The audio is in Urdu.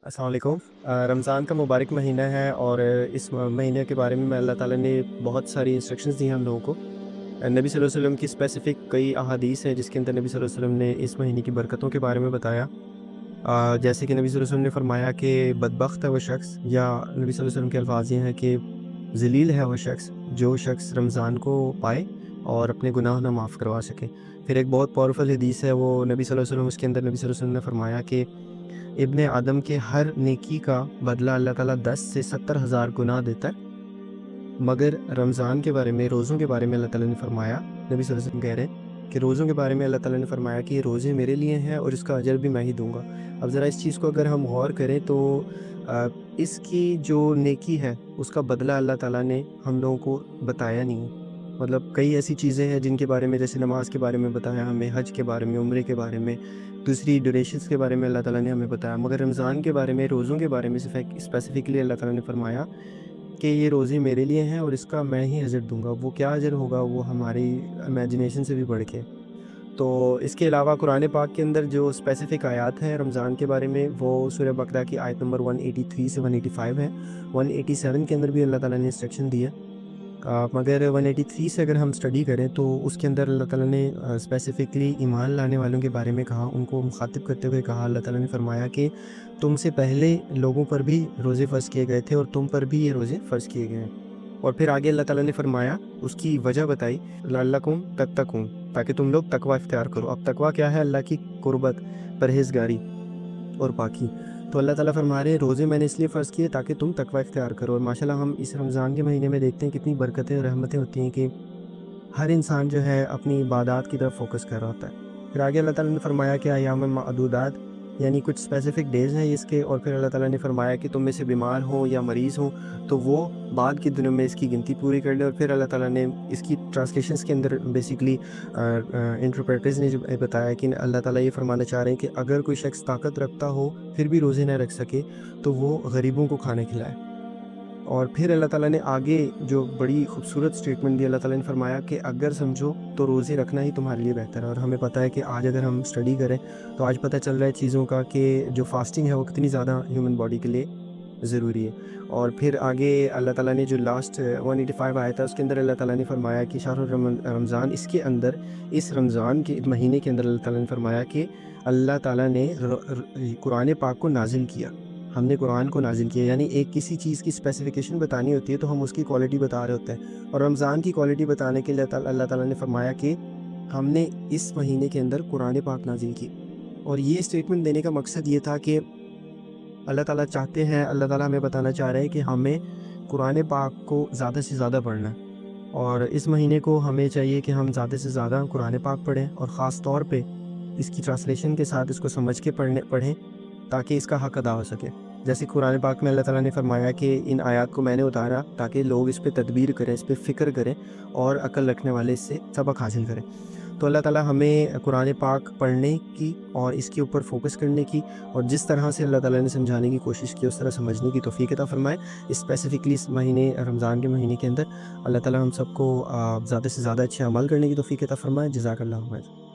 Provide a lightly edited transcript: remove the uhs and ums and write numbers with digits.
السلام علیکم۔ رمضان کا مبارک مہینہ ہے اور اس مہینے کے بارے میں اللہ تعالیٰ نے بہت ساری انسٹرکشنز دی ہیں ہم لوگوں کو۔ نبی صلی اللہ علیہ وسلم کی اسپیسیفک کئی احادیث ہیں جس کے اندر نبی صلی اللہ علیہ وسلم نے اس مہینے کی برکتوں کے بارے میں بتایا۔ جیسے کہ نبی صلی اللہ علیہ وسلم نے فرمایا کہ بدبخت ہے وہ شخص، یا نبی صلی اللہ علیہ وسلم کے الفاظ یہ ہیں کہ ذلیل ہے وہ شخص جو شخص رمضان کو پائے اور اپنے گناہ نہ معاف کروا سکے۔ پھر ایک بہت پاورفل حدیث ہے، وہ نبی صلی اللہ علیہ وسلم، اس کے اندر نبی صلی اللہ علیہ وسلم نے فرمایا کہ ابن آدم کے ہر نیکی کا بدلہ اللہ تعالیٰ 10 سے 70,000 گناہ دیتا ہے، مگر رمضان کے بارے میں، روزوں کے بارے میں اللہ تعالیٰ نے فرمایا، نبی صلی اللہ علیہ وسلم کہہ رہے ہیں کہ روزوں کے بارے میں اللہ تعالیٰ نے فرمایا کہ یہ روزے میرے لیے ہیں اور اس کا اجر بھی میں ہی دوں گا۔ اب ذرا اس چیز کو اگر ہم غور کریں تو اس کی جو نیکی ہے اس کا بدلہ اللہ تعالیٰ نے ہم لوگوں کو بتایا نہیں۔ مطلب کئی ایسی چیزیں ہیں جن کے بارے میں، جیسے نماز کے بارے میں بتایا ہمیں، حج کے بارے میں، عمرے کے بارے میں، دوسری ڈیوریشنس کے بارے میں اللہ تعالیٰ نے ہمیں بتایا، مگر رمضان کے بارے میں، روزوں کے بارے میں اسپیسیفکلی اللہ تعالیٰ نے فرمایا کہ یہ روزے میرے لیے ہیں اور اس کا میں ہی اجر دوں گا۔ وہ کیا اجر ہوگا؟ وہ ہماری امیجنیشن سے بھی بڑھ کے۔ تو اس کے علاوہ قرآن پاک کے اندر جو اسپیسیفک آیات ہیں رمضان کے بارے میں، وہ سورہ بقرہ کی آیت نمبر 183 سے 185 ہے۔ 187 کے اندر بھی اللہ تعالیٰ نے انسٹرکشن دی ہے، مگر 183 سے اگر ہم اسٹڈی کریں تو اس کے اندر اللہ تعالیٰ نے اسپیسیفکلی ایمان لانے والوں کے بارے میں کہا، ان کو مخاطب کرتے ہوئے کہا، اللہ تعالیٰ نے فرمایا کہ تم سے پہلے لوگوں پر بھی روزے فرض کیے گئے تھے اور تم پر بھی یہ روزے فرض کیے گئے ہیں۔ اور پھر آگے اللہ تعالیٰ نے فرمایا، اس کی وجہ بتائی، لعلکم تتقون، تاکہ تم لوگ تقوی اختیار کرو۔ اب تقوی کیا ہے؟ اللہ کی قربت، پرہیزگاری اور پاکی۔ تو اللہ تعالیٰ فرما رہے ہیں روزے میں نے اس لیے فرض کیے تاکہ تم تقوی اختیار کرو۔ اور ماشاءاللہ ہم اس رمضان کے مہینے میں دیکھتے ہیں کتنی برکتیں اور رحمتیں ہوتی ہیں کہ ہر انسان جو ہے اپنی عبادات کی طرف فوکس کر رہا ہوتا ہے۔ پھر آگے اللہ تعالیٰ نے فرمایا کہ ایام معدودات، یعنی کچھ اسپیسیفک ڈیز ہیں اس کے، اور پھر اللہ تعالیٰ نے فرمایا کہ تم میں سے بیمار ہوں یا مریض ہوں تو وہ بعد کے دنوں میں اس کی گنتی پوری کر لیں۔ اور پھر اللہ تعالیٰ نے اس کی ٹرانسلیشنس کے اندر بیسیکلی انٹرپریٹرز نے جو بتایا کہ اللہ تعالیٰ یہ فرمانا چاہ رہے ہیں کہ اگر کوئی شخص طاقت رکھتا ہو پھر بھی روزے نہ رکھ سکے تو وہ غریبوں کو کھانا کھلائے۔ اور پھر اللہ تعالیٰ نے آگے جو بڑی خوبصورت سٹیٹمنٹ دی، اللہ تعالیٰ نے فرمایا کہ اگر سمجھو تو روزے رکھنا ہی تمہارے لیے بہتر ہے۔ اور ہمیں پتہ ہے کہ آج اگر ہم اسٹڈی کریں تو آج پتہ چل رہا ہے چیزوں کا کہ جو فاسٹنگ ہے وہ کتنی زیادہ ہیومن باڈی کے لیے ضروری ہے۔ اور پھر آگے اللہ تعالیٰ نے جو لاسٹ 185 آیا تھا اس کے اندر اللہ تعالیٰ نے فرمایا کہ شہر رمضان، اس کے اندر، اس رمضان کے مہینے کے اندر اللہ تعالیٰ نے فرمایا کہ اللہ تعالیٰ نے قرآن پاک کو نازل کیا، ہم نے قرآن کو نازل کیا، یعنی ایک کسی چیز کی اسپیسیفیکیشن بتانی ہوتی ہے تو ہم اس کی کوالٹی بتا رہے ہوتے ہیں، اور رمضان کی کوالٹی بتانے کے لیے اللہ تعالیٰ نے فرمایا کہ ہم نے اس مہینے کے اندر قرآن پاک نازل کی۔ اور یہ اسٹیٹمنٹ دینے کا مقصد یہ تھا کہ اللہ تعالیٰ چاہتے ہیں، اللہ تعالیٰ ہمیں بتانا چاہ رہے ہیں کہ ہمیں قرآن پاک کو زیادہ سے زیادہ پڑھنا ہے، اور اس مہینے کو ہمیں چاہیے کہ ہم زیادہ سے زیادہ قرآن پاک پڑھیں، اور خاص طور پہ اس کی ٹرانسلیشن کے ساتھ اس کو سمجھ کے پڑھیں تاکہ اس کا حق ادا ہو سکے۔ جیسے قرآن پاک میں اللہ تعالیٰ نے فرمایا کہ ان آیات کو میں نے اتارا تاکہ لوگ اس پہ تدبیر کریں، اس پہ فکر کریں اور عقل رکھنے والے اس سے سبق حاصل کریں۔ تو اللہ تعالیٰ ہمیں قرآن پاک پڑھنے کی اور اس کے اوپر فوکس کرنے کی، اور جس طرح سے اللہ تعالیٰ نے سمجھانے کی کوشش کی اس طرح سمجھنے کی توفیق عطا فرمائے۔ اسپیسیفکلی اس مہینے، رمضان کے مہینے کے اندر اللہ تعالیٰ ہم سب کو زیادہ سے زیادہ اچھے عمل کرنے کی توفیق عطا فرمائے۔ جزاک اللہ خیر۔